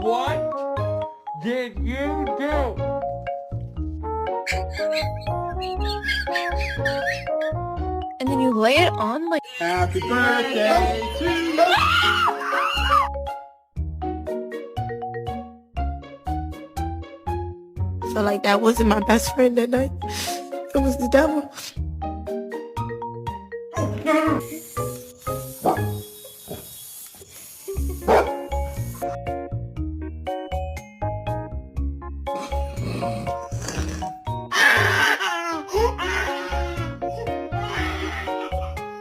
What did you do? And then you lay it on like... Happy birthday to you! So like that wasn't my best friend that night. It was the devil.